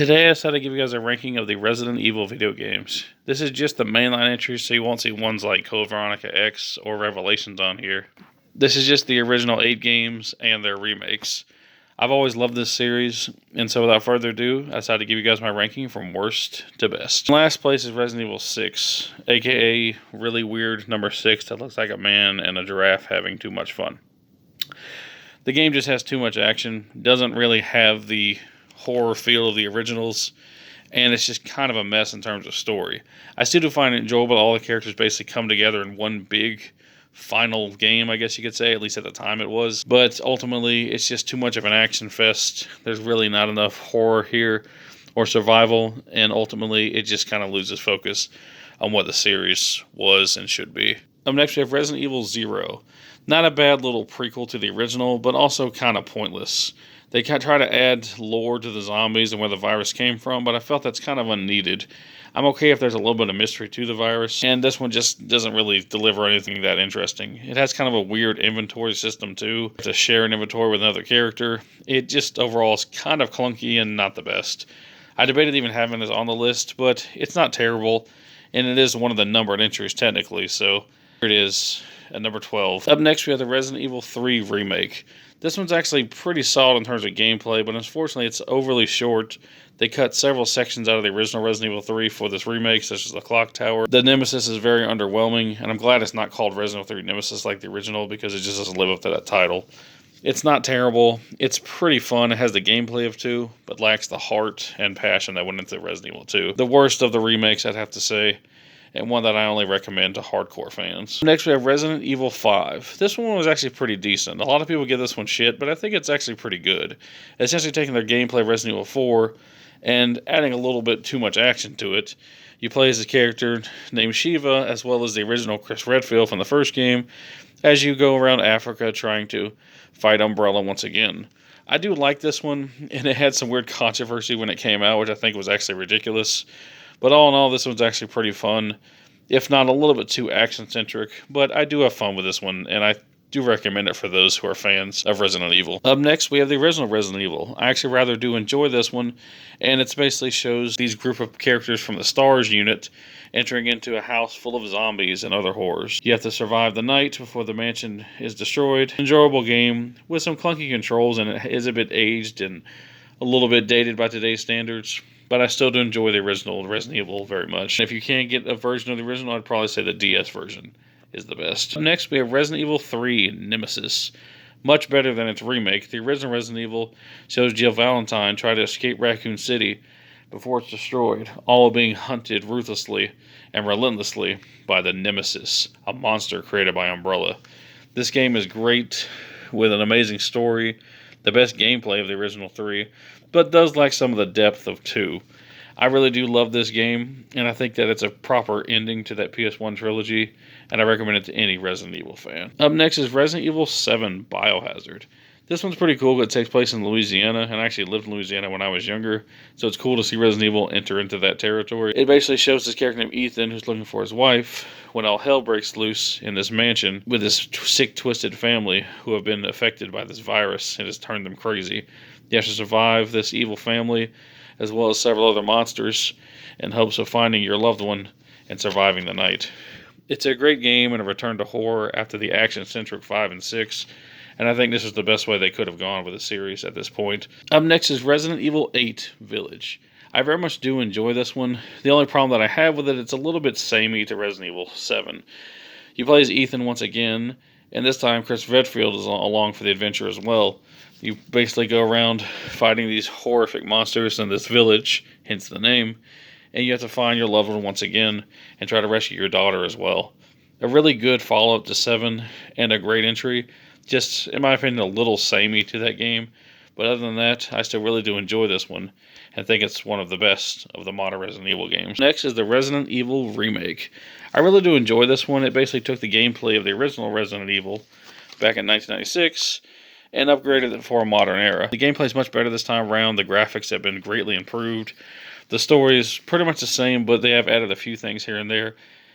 Today I decided to give you guys a ranking of the Resident Evil video games. This is just the mainline entries, so you won't see ones like Code Veronica X or Revelations on here. This is just the original 8 games and their remakes. I've always loved this series, and so without further ado, I decided to give you guys my ranking from worst to best. In last place is Resident Evil 6, aka really weird number 6 that looks like a man and a giraffe having too much fun. The game just has too much action, doesn't really have the horror feel of the originals, and it's just kind of a mess in terms of story. I still do find it enjoyable. All the characters basically come together in one big final game, I guess you could say, at least at the time it was. But ultimately, it's just too much of an action fest. There's really not enough horror here or survival, and ultimately, it just kind of loses focus on what the series was and should be. Up next, we have Resident Evil 0. Not a bad little prequel to the original, but also kind of pointless. They try to add lore to the zombies and where the virus came from, but I felt that's kind of unneeded. I'm okay if there's a little bit of mystery to the virus, and this one just doesn't really deliver anything that interesting. It has kind of a weird inventory system too, to share an inventory with another character. It just overall is kind of clunky and not the best. I debated even having this on the list, but it's not terrible, and it is one of the numbered entries technically, so here it is at number 12. Up next we have the Resident Evil 3 remake. This one's actually pretty solid in terms of gameplay, but unfortunately it's overly short. They cut several sections out of the original Resident Evil 3 for this remake, such as the clock tower. The Nemesis is very underwhelming, and I'm glad it's not called Resident Evil 3 Nemesis like the original, because it just doesn't live up to that title. It's not terrible. It's pretty fun. It has the gameplay of 2, but lacks the heart and passion that went into Resident Evil 2. The worst of the remakes, I'd have to say, and one that I only recommend to hardcore fans. Next, we have Resident Evil 5. This one was actually pretty decent. A lot of people give this one shit, but I think it's actually pretty good. Essentially taking their gameplay of Resident Evil 4 and adding a little bit too much action to it. You play as a character named Shiva, as well as the original Chris Redfield from the first game, as you go around Africa trying to fight Umbrella once again. I do like this one, and it had some weird controversy when it came out, which I think was actually ridiculous. But all in all, this one's actually pretty fun, if not a little bit too action-centric. But I do have fun with this one, and I do recommend it for those who are fans of Resident Evil. Up next, we have the original Resident Evil. I actually rather do enjoy this one, and it basically shows these group of characters from the STARS unit entering into a house full of zombies and other horrors. You have to survive the night before the mansion is destroyed. Enjoyable game with some clunky controls, and it is a bit aged and a little bit dated by today's standards. But I still do enjoy the original Resident Evil very much. If you can't get a version of the original, I'd probably say the DS version is the best. Next, we have Resident Evil 3 Nemesis. Much better than its remake. The original Resident Evil shows Jill Valentine try to escape Raccoon City before it's destroyed, all being hunted ruthlessly and relentlessly by the Nemesis, a monster created by Umbrella. This game is great, with an amazing story, the best gameplay of the original 3, but does lack some of the depth of 2. I really do love this game, and I think that it's a proper ending to that PS1 trilogy, and I recommend it to any Resident Evil fan. Up next is Resident Evil 7 Biohazard. This one's pretty cool. It takes place in Louisiana, and I actually lived in Louisiana when I was younger, so it's cool to see Resident Evil enter into that territory. It basically shows this character named Ethan who's looking for his wife when all hell breaks loose in this mansion with this sick, twisted family who have been affected by this virus and has turned them crazy. You have to survive this evil family, as well as several other monsters, in hopes of finding your loved one and surviving the night. It's a great game and a return to horror after the action-centric 5 and 6, and I think this is the best way they could have gone with the series at this point. Up next is Resident Evil 8 Village. I very much do enjoy this one. The only problem that I have with it, it's a little bit samey to Resident Evil 7. You play as Ethan once again, and this time Chris Redfield is along for the adventure as well. You basically go around fighting these horrific monsters in this village, hence the name, and you have to find your loved one once again and try to rescue your daughter as well. A really good follow-up to 7 and a great entry. Just, in my opinion, a little samey to that game, but other than that, I still really do enjoy this one and think it's one of the best of the modern Resident Evil games. Next is the Resident Evil Remake. I really do enjoy this one. It basically took the gameplay of the original Resident Evil back in 1996 and upgraded it for a modern era. The gameplay is much better this time around. The graphics have been greatly improved. The story is pretty much the same, but they have added a few things here and there,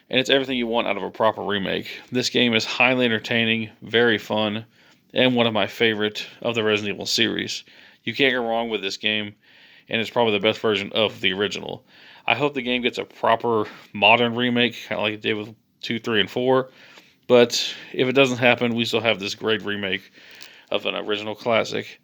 and it's everything you want out of a proper remake. This game is highly entertaining, very fun, and one of my favorite of the Resident Evil series. You can't go wrong with this game. and it's probably the best version of the original. I hope the game gets a proper modern remake, kind of like it did with 2, 3, and 4. But if it doesn't happen, we still have this great remake of an original classic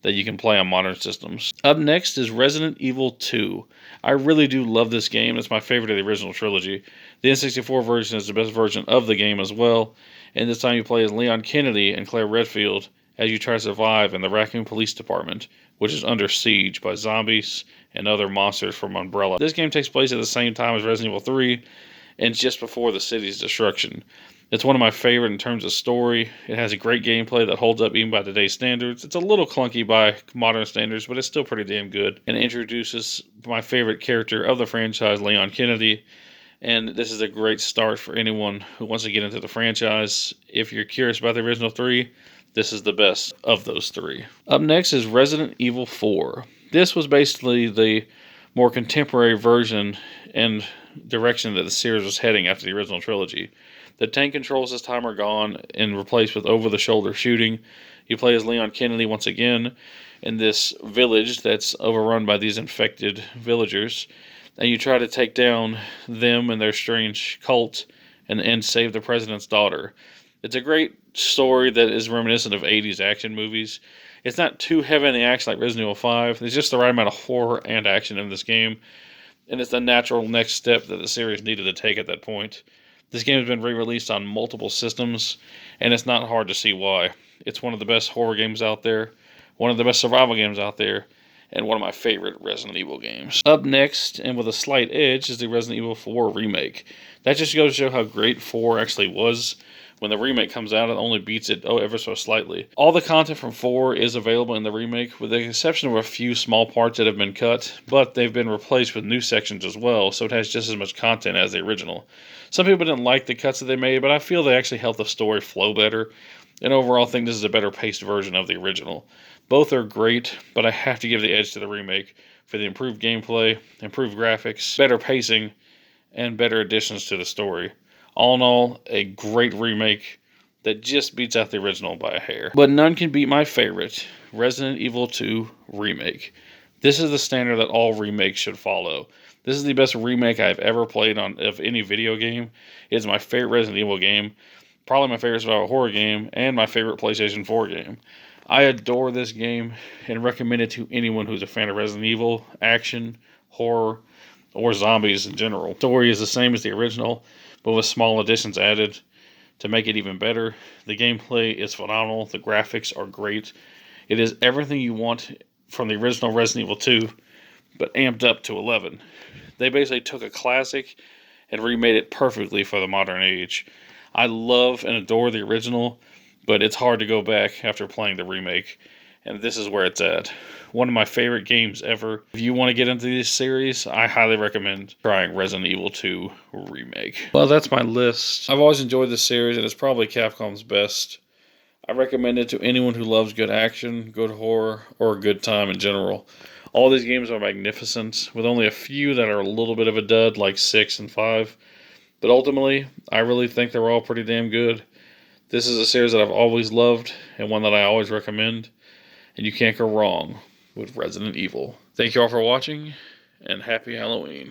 that you can play on modern systems. Up next is Resident Evil 2. I really do love this game. It's my favorite of the original trilogy. The N64 version is the best version of the game as well. And this time you play as Leon Kennedy and Claire Redfield as you try to survive in the Raccoon Police Department, which is under siege by zombies and other monsters from Umbrella. This game takes place at the same time as Resident Evil 3 and just before the city's destruction. It's one of my favorite in terms of story. It has a great gameplay that holds up even by today's standards. It's a little clunky by modern standards, but it's still pretty damn good. And it introduces my favorite character of the franchise, Leon Kennedy. And this is a great start for anyone who wants to get into the franchise. If you're curious about the original 3, this is the best of those 3. Up next is Resident Evil 4. This was basically the more contemporary version and direction that the series was heading after the original trilogy. The tank controls this time are gone and replaced with over-the-shoulder shooting. You play as Leon Kennedy once again in this village that's overrun by these infected villagers. And you try to take down them and their strange cult and save the president's daughter. It's a great story that is reminiscent of 80s action movies. It's not too heavy in the action like Resident Evil 5. There's just the right amount of horror and action in this game. And it's the natural next step that the series needed to take at that point. This game has been re-released on multiple systems, and it's not hard to see why. It's one of the best horror games out there, one of the best survival games out there, and one of my favorite Resident Evil games. Up next, and with a slight edge, is the Resident Evil 4 remake. That just goes to show how great 4 actually was. When the remake comes out, it only beats it ever so slightly. All the content from 4 is available in the remake, with the exception of a few small parts that have been cut, but they've been replaced with new sections as well, so it has just as much content as the original. Some people didn't like the cuts that they made, but I feel they actually help the story flow better, and overall I think this is a better paced version of the original. Both are great, but I have to give the edge to the remake for the improved gameplay, improved graphics, better pacing, and better additions to the story. All in all, a great remake that just beats out the original by a hair. But none can beat my favorite, Resident Evil 2 Remake. This is the standard that all remakes should follow. This is the best remake I've ever played of any video game. It is my favorite Resident Evil game, probably my favorite survival horror game, and my favorite PlayStation 4 game. I adore this game and recommend it to anyone who's a fan of Resident Evil, action, horror, or zombies in general. The story is the same as the original, but with small additions added to make it even better. The gameplay is phenomenal. The graphics are great. It is everything you want from the original Resident Evil 2, but amped up to 11. They basically took a classic and remade it perfectly for the modern age. I love and adore the original, but it's hard to go back after playing the remake, and this is where it's at. One of my favorite games ever. If you want to get into this series, I highly recommend trying Resident Evil 2 Remake. Well, that's my list. I've always enjoyed this series, and it's probably Capcom's best. I recommend it to anyone who loves good action, good horror, or a good time in general. All these games are magnificent, with only a few that are a little bit of a dud, like 6 and 5. But ultimately, I really think they're all pretty damn good. This is a series that I've always loved, and one that I always recommend. And you can't go wrong with Resident Evil. Thank you all for watching, and happy Halloween.